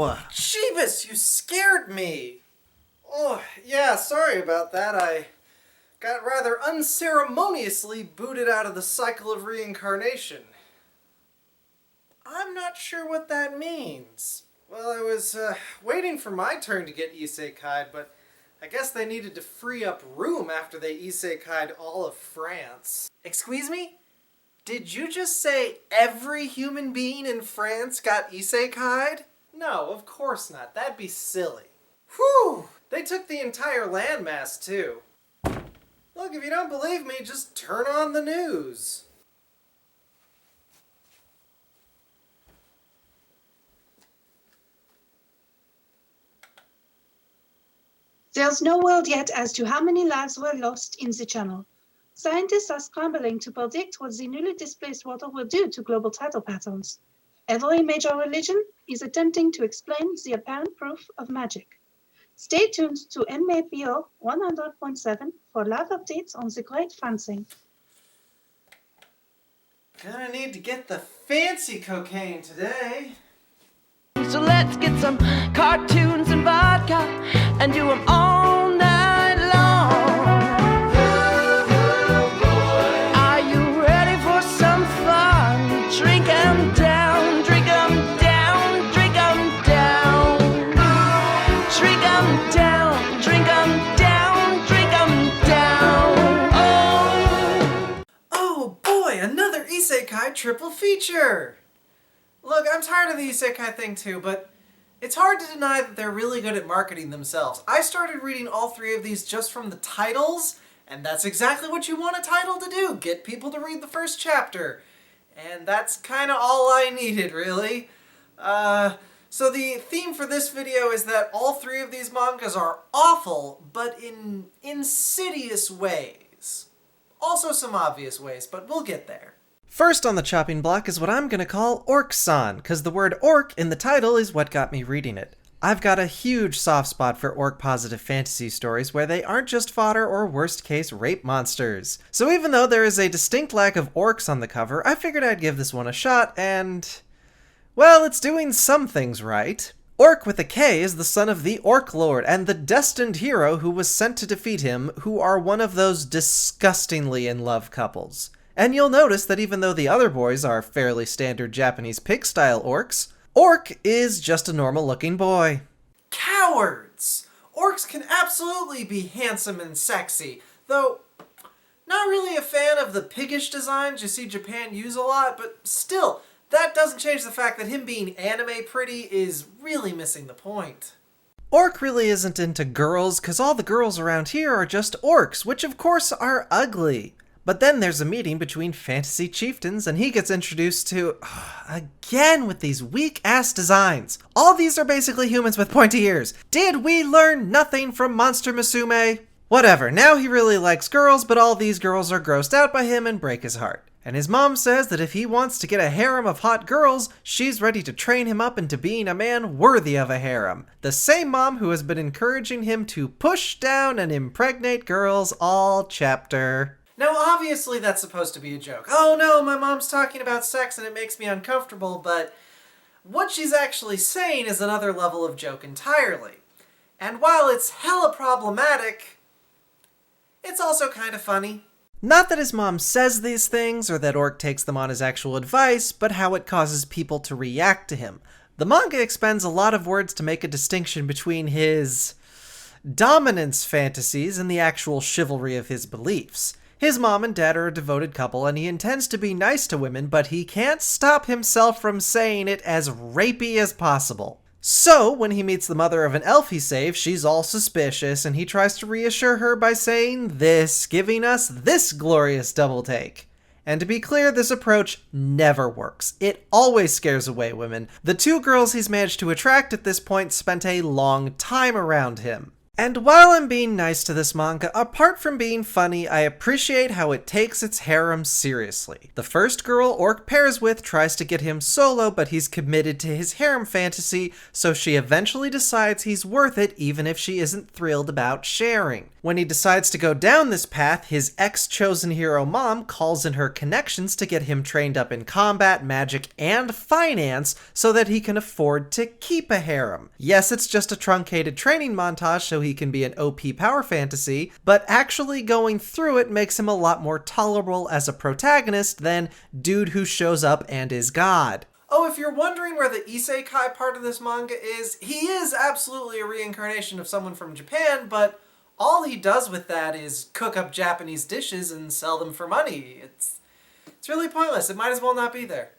Ow! Jeebus, you scared me! Oh, yeah, sorry about that. I got rather unceremoniously booted out of the cycle of reincarnation. I'm not sure what that means. Well, I was waiting for my turn to get isekai'd, but I guess they needed to free up room after they isekai'd all of France. Excuse me? Did you just say every human being in France got isekai'd? No, of course not. That'd be silly. Whew! They took the entire landmass, too. Look, if you don't believe me, just turn on the news. There's no word yet as to how many lives were lost in the channel. Scientists are scrambling to predict what the newly displaced water will do to global tidal patterns. Every major religion is attempting to explain the apparent proof of magic. Stay tuned to MAPO 100.7 for live updates on the great fencing. Gonna need to get the fancy cocaine today. So let's get some cartoons and vodka and do them all night long. Are you ready for some fun? Drink 'em down, drink 'em down, drink 'em down. Drink 'em down, drink 'em down, drink 'em down. Oh boy, another isekai triple feature! Look, I'm tired of the isekai thing too, but it's hard to deny that they're really good at marketing themselves. I started reading all three of these just from the titles, and that's exactly what you want a title to do, get people to read the first chapter. And that's kind of all I needed, really. So the theme for this video is that all three of these mangas are awful, but in insidious ways. Also some obvious ways, but we'll get there. First on the chopping block is what I'm gonna call Orc-san, cause the word orc in the title is what got me reading it. I've got a huge soft spot for orc-positive fantasy stories where they aren't just fodder or worst-case rape monsters. So even though there is a distinct lack of orcs on the cover, I figured I'd give this one a shot, and well, it's doing some things right. Orc with a K is the son of the Orc Lord and the destined hero who was sent to defeat him, who are one of those disgustingly in love couples. And you'll notice that even though the other boys are fairly standard Japanese pig-style orcs, Orc is just a normal-looking boy. Cowards! Orcs can absolutely be handsome and sexy, though not really a fan of the piggish designs you see Japan use a lot, but still, that doesn't change the fact that him being anime pretty is really missing the point. Orc really isn't into girls, cause all the girls around here are just orcs, which of course are ugly. But then there's a meeting between fantasy chieftains and he gets introduced to, again with these weak-ass designs. All these are basically humans with pointy ears. Did we learn nothing from Monster Musume? Whatever, now he really likes girls, but all these girls are grossed out by him and break his heart. And his mom says that if he wants to get a harem of hot girls, she's ready to train him up into being a man worthy of a harem. The same mom who has been encouraging him to push down and impregnate girls all chapter. Now, obviously that's supposed to be a joke. Oh no, my mom's talking about sex and it makes me uncomfortable, but what she's actually saying is another level of joke entirely. And while it's hella problematic, it's also kind of funny. Not that his mom says these things or that Orc takes them on as actual advice, but how it causes people to react to him. The manga expends a lot of words to make a distinction between his dominance fantasies and the actual chivalry of his beliefs. His mom and dad are a devoted couple, and he intends to be nice to women, but he can't stop himself from saying it as rapey as possible. So, when he meets the mother of an elf he saves, she's all suspicious, and he tries to reassure her by saying this, giving us this glorious double take. And to be clear, this approach never works. It always scares away women. The two girls he's managed to attract at this point spent a long time around him. And while I'm being nice to this manga, apart from being funny, I appreciate how it takes its harem seriously. The first girl Orc pairs with tries to get him solo, but he's committed to his harem fantasy, so she eventually decides he's worth it even if she isn't thrilled about sharing. When he decides to go down this path, his ex-chosen hero mom calls in her connections to get him trained up in combat, magic, and finance so that he can afford to keep a harem. Yes, it's just a truncated training montage so he can be an OP power fantasy, but actually going through it makes him a lot more tolerable as a protagonist than dude who shows up and is God. Oh, if you're wondering where the isekai part of this manga is, he is absolutely a reincarnation of someone from Japan, but all he does with that is cook up Japanese dishes and sell them for money. It's really pointless. It might as well not be there.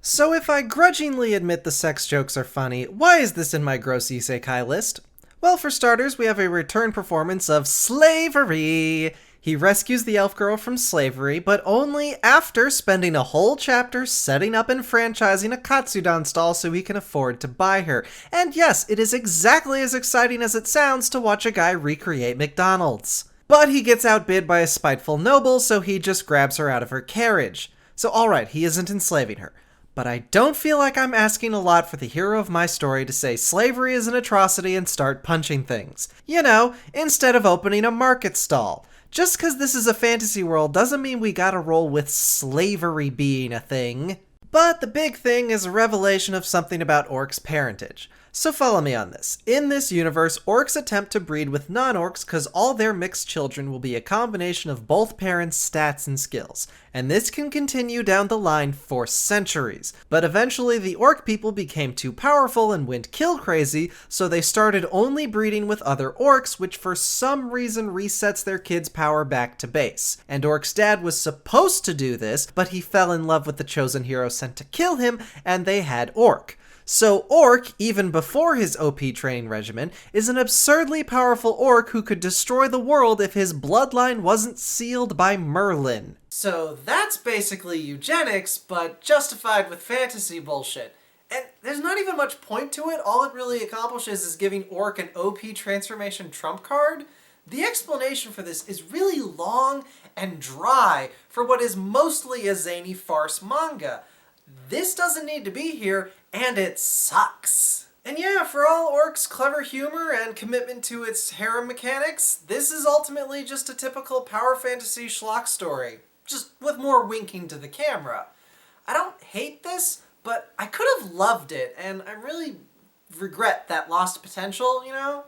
So if I grudgingly admit the sex jokes are funny, why is this in my gross isekai list? Well, for starters, we have a return performance of slavery. He rescues the elf girl from slavery, but only after spending a whole chapter setting up and franchising a Katsudan stall so he can afford to buy her. And yes, it is exactly as exciting as it sounds to watch a guy recreate McDonald's. But he gets outbid by a spiteful noble, so he just grabs her out of her carriage. So alright, he isn't enslaving her. But I don't feel like I'm asking a lot for the hero of my story to say slavery is an atrocity and start punching things. You know, instead of opening a market stall. Just because this is a fantasy world doesn't mean we gotta roll with slavery being a thing. But the big thing is a revelation of something about orcs' parentage. So follow me on this. In this universe, orcs attempt to breed with non-orcs because all their mixed children will be a combination of both parents' stats and skills. And this can continue down the line for centuries. But eventually the orc people became too powerful and went kill crazy, so they started only breeding with other orcs, which for some reason resets their kids' power back to base. And Orc's dad was supposed to do this, but he fell in love with the chosen hero sent to kill him, and they had Orc. So Orc, even before his OP training regimen, is an absurdly powerful orc who could destroy the world if his bloodline wasn't sealed by Merlin. So that's basically eugenics, but justified with fantasy bullshit. And there's not even much point to it. All it really accomplishes is giving Orc an OP transformation trump card. The explanation for this is really long and dry for what is mostly a zany farce manga. This doesn't need to be here, and it sucks. And yeah, for all Orc's clever humor and commitment to its harem mechanics, this is ultimately just a typical power fantasy schlock story, just with more winking to the camera. I don't hate this, but I could have loved it, and I really regret that lost potential, you know?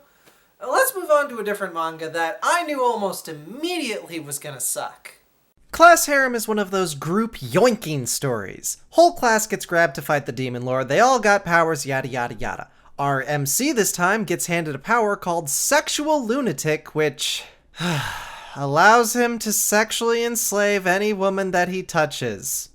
Let's move on to a different manga that I knew almost immediately was gonna suck. Class Harem is one of those group yoinking stories. Whole class gets grabbed to fight the Demon Lord, they all got powers, yada yada yada. Our MC this time gets handed a power called Sexual Lunatic, which allows him to sexually enslave any woman that he touches.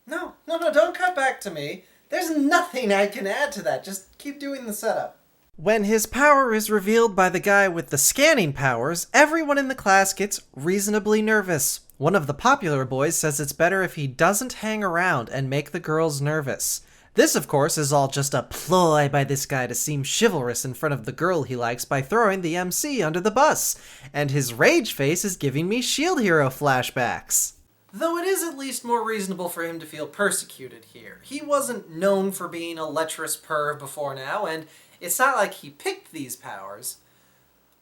No, don't cut back to me. There's nothing I can add to that, just keep doing the setup. When his power is revealed by the guy with the scanning powers, everyone in the class gets reasonably nervous. One of the popular boys says it's better if he doesn't hang around and make the girls nervous. This, of course, is all just a ploy by this guy to seem chivalrous in front of the girl he likes by throwing the MC under the bus. And his rage face is giving me Shield Hero flashbacks. Though it is at least more reasonable for him to feel persecuted here. He wasn't known for being a lecherous perv before now, and it's not like he picked these powers.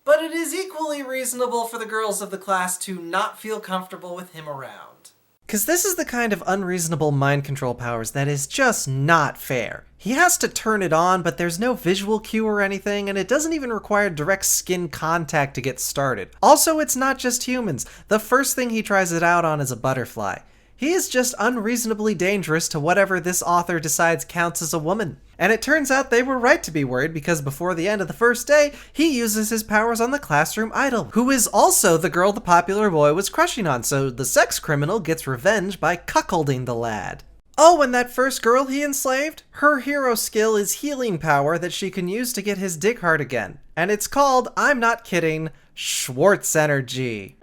But it is equally reasonable for the girls of the class to not feel comfortable with him around. 'Cause this is the kind of unreasonable mind control powers that is just not fair. He has to turn it on, but there's no visual cue or anything, and it doesn't even require direct skin contact to get started. Also, it's not just humans. The first thing he tries it out on is a butterfly. He is just unreasonably dangerous to whatever this author decides counts as a woman. And it turns out they were right to be worried because before the end of the first day, he uses his powers on the classroom idol, who is also the girl the popular boy was crushing on, so the sex criminal gets revenge by cuckolding the lad. Oh, and that first girl he enslaved? Her hero skill is healing power that she can use to get his dick hard again. And it's called, I'm not kidding, Schwartz Energy.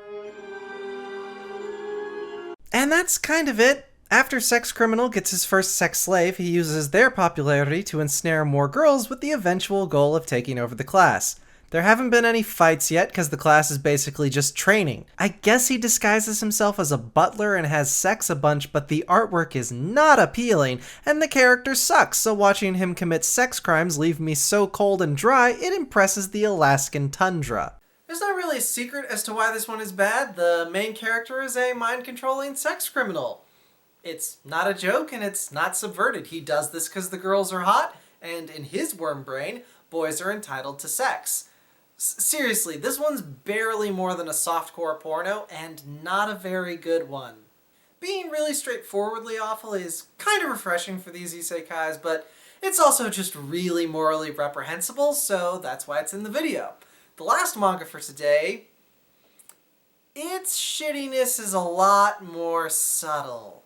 And that's kind of it. After Sex Criminal gets his first sex slave, he uses their popularity to ensnare more girls with the eventual goal of taking over the class. There haven't been any fights yet because the class is basically just training. I guess he disguises himself as a butler and has sex a bunch, but the artwork is not appealing and the character sucks, so watching him commit sex crimes leave me so cold and dry it impresses the Alaskan tundra. There's not really a secret as to why this one is bad. The main character is a mind-controlling sex criminal. It's not a joke and it's not subverted. He does this because the girls are hot, and in his worm brain, boys are entitled to sex. Seriously, this one's barely more than a softcore porno, and not a very good one. Being really straightforwardly awful is kind of refreshing for these isekais, but it's also just really morally reprehensible, so that's why it's in the video. The last manga for today, its shittiness is a lot more subtle.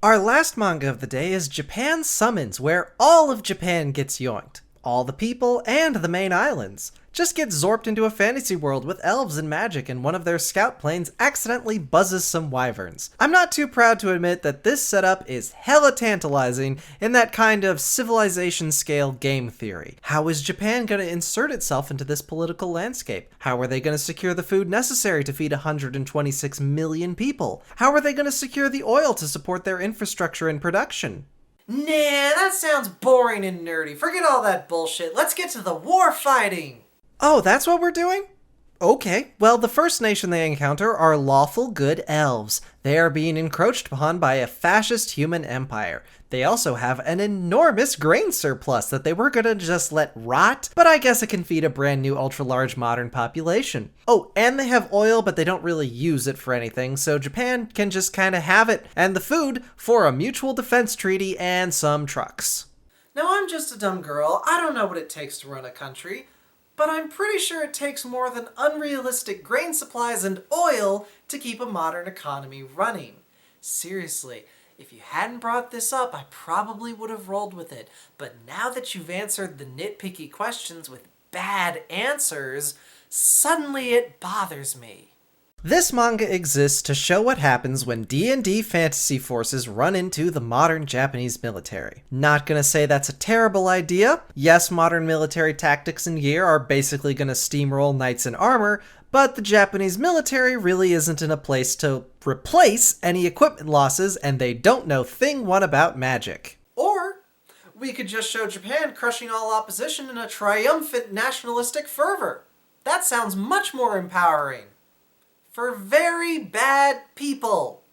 Our last manga of the day is Japan Summons, where all of Japan gets yoinked. All the people and the main islands just get zorped into a fantasy world with elves and magic, and one of their scout planes accidentally buzzes some wyverns. I'm not too proud to admit that this setup is hella tantalizing in that kind of civilization scale game theory. How is Japan going to insert itself into this political landscape? How are they going to secure the food necessary to feed 126 million people? How are they going to secure the oil to support their infrastructure and production? Nah, that sounds boring and nerdy. Forget all that bullshit. Let's get to the war fighting! Oh, that's what we're doing? Okay, well, the first nation they encounter are lawful good elves. They are being encroached upon by a fascist human empire. They also have an enormous grain surplus that they were gonna just let rot, but I guess it can feed a brand new ultra-large modern population. Oh, and they have oil, but they don't really use it for anything, so Japan can just kinda have it, and the food for a mutual defense treaty and some trucks. Now, I'm just a dumb girl. I don't know what it takes to run a country, but I'm pretty sure it takes more than unrealistic grain supplies and oil to keep a modern economy running. Seriously, if you hadn't brought this up, I probably would have rolled with it. But now that you've answered the nitpicky questions with bad answers, suddenly it bothers me. This manga exists to show what happens when D&D fantasy forces run into the modern Japanese military. Not gonna say that's a terrible idea. Yes, modern military tactics and gear are basically gonna steamroll knights in armor, but the Japanese military really isn't in a place to replace any equipment losses, and they don't know thing one about magic. Or we could just show Japan crushing all opposition in a triumphant nationalistic fervor. That sounds much more empowering. For very bad people.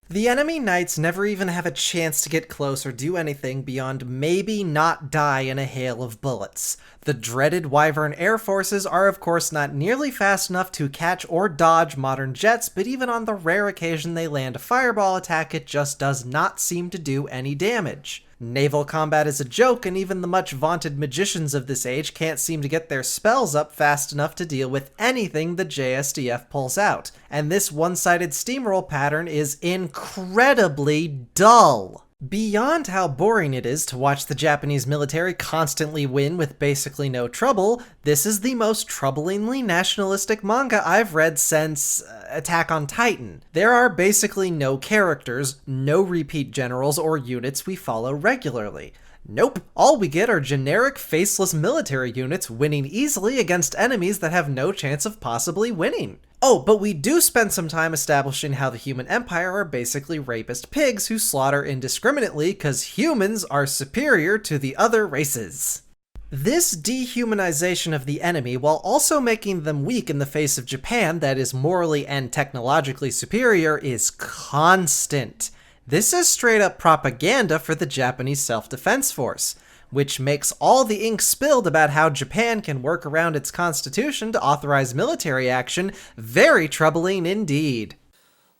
The enemy knights never even have a chance to get close or do anything beyond maybe not die in a hail of bullets. The dreaded Wyvern air forces are of course not nearly fast enough to catch or dodge modern jets, but even on the rare occasion they land a fireball attack, it just does not seem to do any damage. Naval combat is a joke, and even the much vaunted magicians of this age can't seem to get their spells up fast enough to deal with anything the JSDF pulls out. And this one-sided steamroll pattern is incredibly dull. Beyond how boring it is to watch the Japanese military constantly win with basically no trouble, this is the most troublingly nationalistic manga I've read since Attack on Titan. There are basically no characters, no repeat generals or units we follow regularly. Nope, all we get are generic faceless military units winning easily against enemies that have no chance of possibly winning. Oh, but we do spend some time establishing how the human empire are basically rapist pigs who slaughter indiscriminately because humans are superior to the other races. This dehumanization of the enemy, while also making them weak in the face of Japan that is morally and technologically superior, is constant. This is straight up propaganda for the Japanese self-defense force, which makes all the ink spilled about how Japan can work around its constitution to authorize military action very troubling indeed.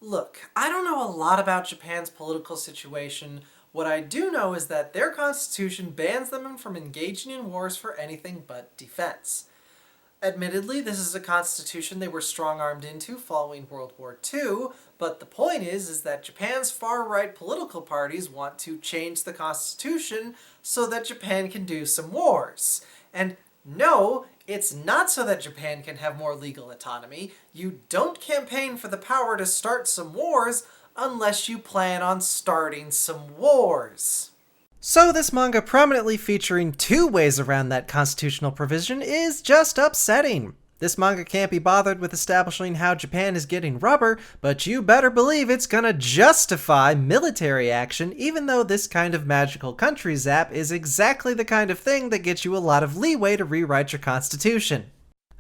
Look, I don't know a lot about Japan's political situation. What I do know is that their constitution bans them from engaging in wars for anything but defense. Admittedly, this is a constitution they were strong-armed into following World War II, but the point is that Japan's far-right political parties want to change the constitution so that Japan can do some wars. And no, it's not so that Japan can have more legal autonomy. You don't campaign for the power to start some wars unless you plan on starting some wars. So this manga prominently featuring 2 ways around that constitutional provision is just upsetting. This manga can't be bothered with establishing how Japan is getting rubber, but you better believe it's gonna justify military action, even though this kind of magical country zap is exactly the kind of thing that gets you a lot of leeway to rewrite your constitution.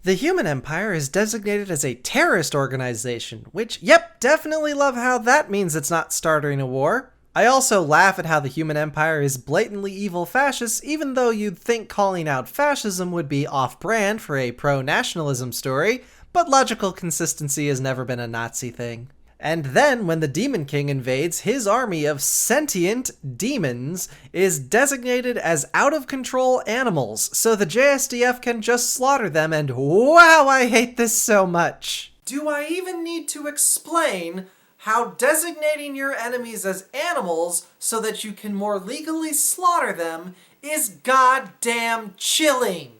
The Human Empire is designated as a terrorist organization, which, yep, definitely love how that means it's not starting a war. I also laugh at how the Human Empire is blatantly evil fascists, even though you'd think calling out fascism would be off-brand for a pro-nationalism story, but logical consistency has never been a Nazi thing. And then, when the Demon King invades, his army of sentient demons is designated as out-of-control animals, so the JSDF can just slaughter them, and wow, I hate this so much! Do I even need to explain how designating your enemies as animals so that you can more legally slaughter them is goddamn chilling?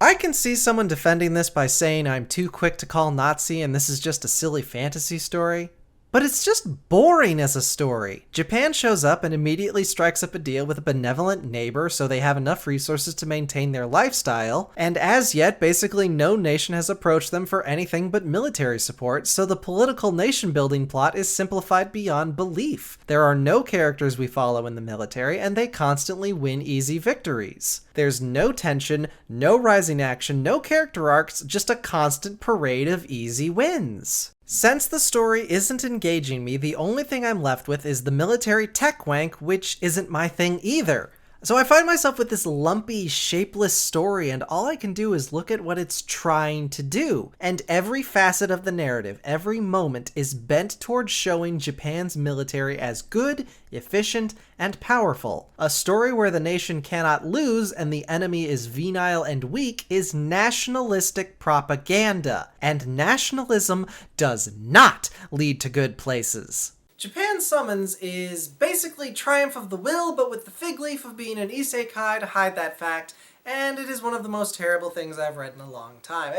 I can see someone defending this by saying I'm too quick to call Nazi and this is just a silly fantasy story. But it's just boring as a story. Japan shows up and immediately strikes up a deal with a benevolent neighbor so they have enough resources to maintain their lifestyle, and as yet basically no nation has approached them for anything but military support, so the political nation-building plot is simplified beyond belief. There are no characters we follow in the military, and they constantly win easy victories. There's no tension, no rising action, no character arcs, just a constant parade of easy wins. Since the story isn't engaging me, the only thing I'm left with is the military tech wank, which isn't my thing either. So I find myself with this lumpy, shapeless story, and all I can do is look at what it's trying to do. And every facet of the narrative, every moment, is bent towards showing Japan's military as good, efficient, and powerful. A story where the nation cannot lose and the enemy is venile and weak is nationalistic propaganda. And nationalism does not lead to good places. Japan Summons is basically Triumph of the Will, but with the fig leaf of being an isekai to hide that fact, and it is one of the most terrible things I've read in a long time.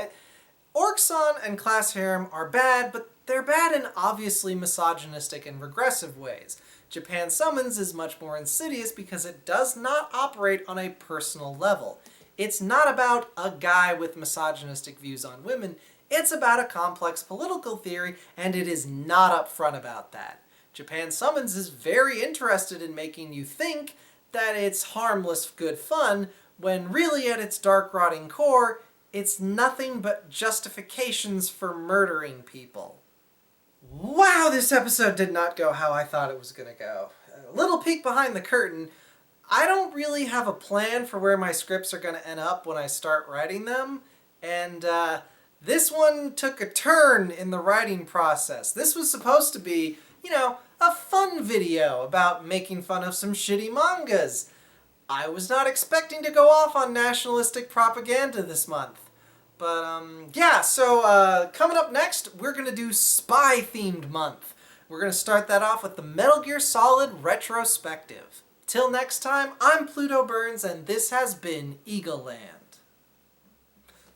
Orc-san and Class Harem are bad, but they're bad in obviously misogynistic and regressive ways. Japan Summons is much more insidious because it does not operate on a personal level. It's not about a guy with misogynistic views on women, it's about a complex political theory, and it is not upfront about that. Japan Summons is very interested in making you think that it's harmless, good fun, when really at its dark, rotting core, it's nothing but justifications for murdering people. Wow, this episode did not go how I thought it was gonna go. A little peek behind the curtain, I don't really have a plan for where my scripts are gonna end up when I start writing them, and this one took a turn in the writing process. This was supposed to be, a fun video about making fun of some shitty mangas. I was not expecting to go off on nationalistic propaganda this month. But, coming up next, we're gonna do spy-themed month. We're gonna start that off with the Metal Gear Solid retrospective. Till next time, I'm Pluto Burns, and this has been Eagle Land.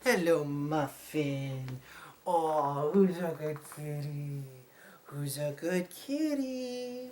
Hello, Muffin. Oh, who's a good kitty? Who's a good kitty?